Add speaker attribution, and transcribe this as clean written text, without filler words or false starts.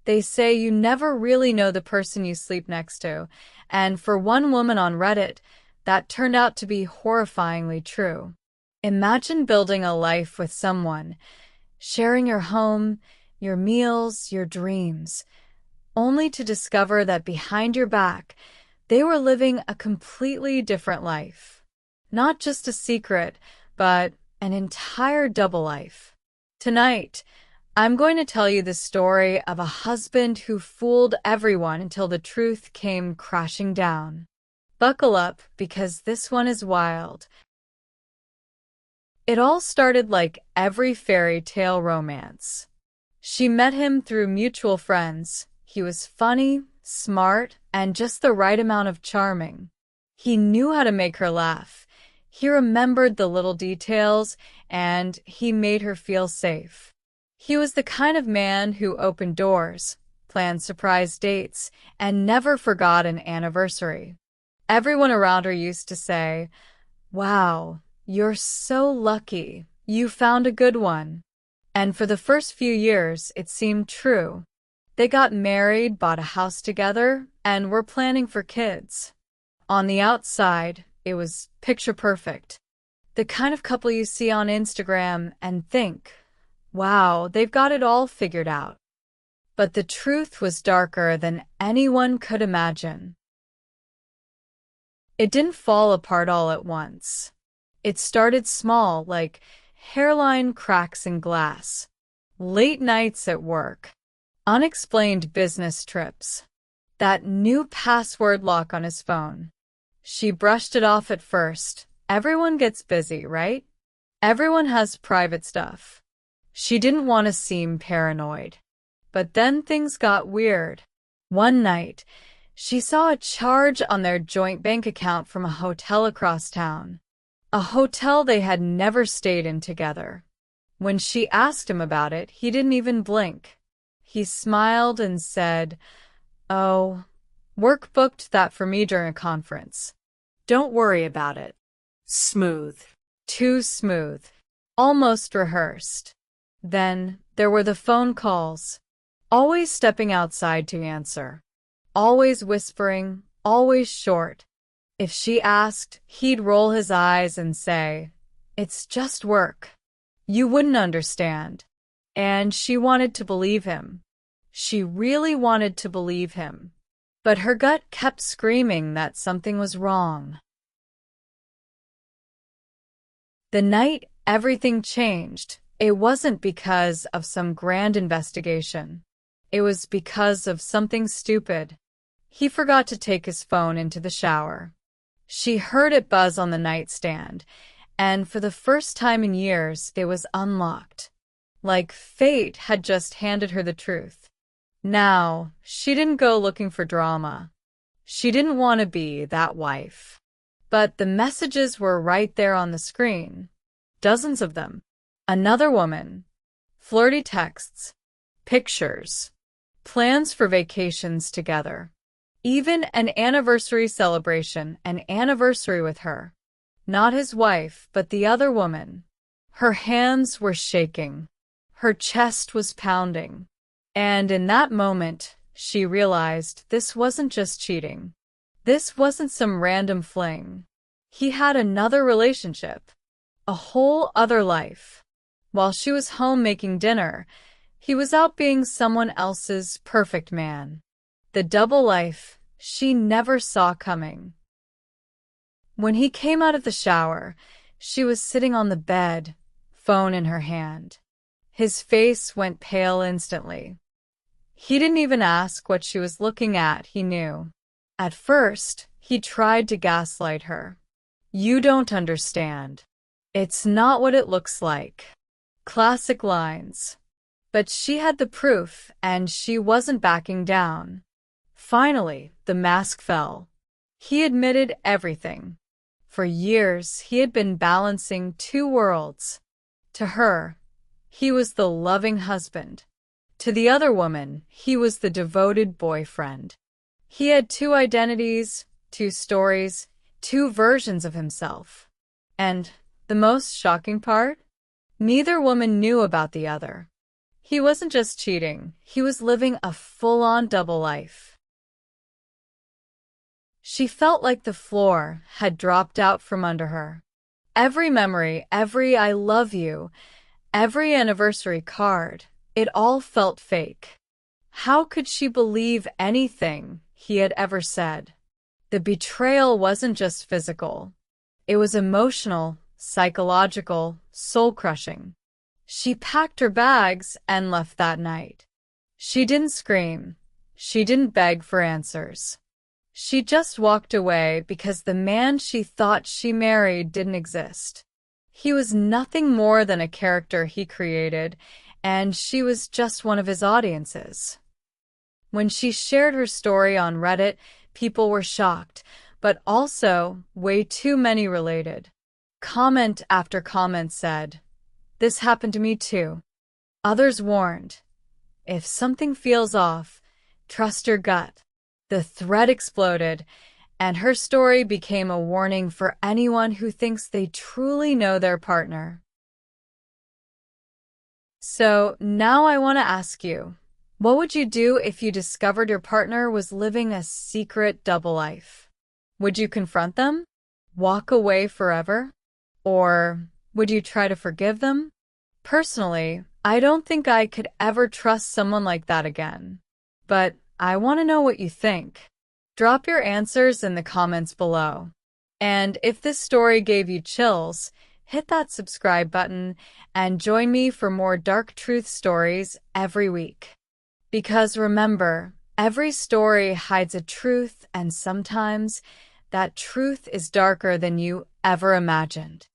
Speaker 1: They say you never really know the person you sleep next to, and for one woman on Reddit, that turned out to be horrifyingly true. Imagine building a life with someone, sharing your home, your meals, your dreams, only to discover that behind your back, they were living a completely different life. Not just a secret, but an entire double life. Tonight, I'm going to tell you the story of a husband who fooled everyone until the truth came crashing down. Buckle up, because this one is wild. It all started like every fairy tale romance. She met him through mutual friends. He was funny, smart, and just the right amount of charming. He knew how to make her laugh. He remembered the little details, and he made her feel safe. He was the kind of man who opened doors, planned surprise dates, and never forgot an anniversary. Everyone around her used to say, "Wow, you're so lucky. You found a good one." And for the first few years, it seemed true. They got married, bought a house together, and were planning for kids. On the outside, it was picture perfect. The kind of couple you see on Instagram and think, wow, they've got it all figured out. But the truth was darker than anyone could imagine. It didn't fall apart all at once. It started small, like hairline cracks in glass, late nights at work, unexplained business trips, that new password lock on his phone. She brushed it off at first. Everyone gets busy, right? Everyone has private stuff. She didn't want to seem paranoid. But then things got weird. One night, she saw a charge on their joint bank account from a hotel across town. A hotel they had never stayed in together. When she asked him about it, he didn't even blink. He smiled and said, "Oh, work booked that for me during a conference. Don't worry about it." Smooth. Too smooth. Almost rehearsed. Then there were the phone calls. Always stepping outside to answer. Always whispering, always short. If she asked, he'd roll his eyes and say, "It's just work. You wouldn't understand." And she wanted to believe him. She really wanted to believe him. But her gut kept screaming that something was wrong. The night everything changed, it wasn't because of some grand investigation. It was because of something stupid. He forgot to take his phone into the shower. She heard it buzz on the nightstand, and for the first time in years, it was unlocked. Like fate had just handed her the truth. Now, she didn't go looking for drama. She didn't want to be that wife. But the messages were right there on the screen. Dozens of them. Another woman. Flirty texts. Pictures. Plans for vacations together. Even an anniversary celebration, an anniversary with her. Not his wife, but the other woman. Her hands were shaking. Her chest was pounding. And in that moment, she realized this wasn't just cheating. This wasn't some random fling. He had another relationship. A whole other life. While she was home making dinner, he was out being someone else's perfect man. The double life she never saw coming. When he came out of the shower, she was sitting on the bed, phone in her hand. His face went pale instantly. He didn't even ask what she was looking at, he knew. At first, he tried to gaslight her. "You don't understand. It's not what it looks like." Classic lines. But she had the proof, and she wasn't backing down. Finally, the mask fell. He admitted everything. For years, he had been balancing two worlds. To her, he was the loving husband. To the other woman, he was the devoted boyfriend. He had two identities, two stories, two versions of himself. And the most shocking part? Neither woman knew about the other. He wasn't just cheating, he was living a full-on double life. She felt like the floor had dropped out from under her. Every memory, every I love you, every anniversary card, it all felt fake. How could she believe anything he had ever said? The betrayal wasn't just physical. It was emotional, psychological, soul-crushing. She packed her bags and left that night. She didn't scream. She didn't beg for answers. She just walked away because the man she thought she married didn't exist. He was nothing more than a character he created, and she was just one of his audiences. When she shared her story on Reddit, people were shocked, but also way too many related. Comment after comment said, "This happened to me too." Others warned, "If something feels off, trust your gut." The thread exploded, and her story became a warning for anyone who thinks they truly know their partner. So now I want to ask you, what would you do if you discovered your partner was living a secret double life? Would you confront them? Walk away forever? Or would you try to forgive them? Personally, I don't think I could ever trust someone like that again. But I want to know what you think. Drop your answers in the comments below. And if this story gave you chills, hit that subscribe button and join me for more dark truth stories every week. Because remember, every story hides a truth, and sometimes that truth is darker than you ever imagined.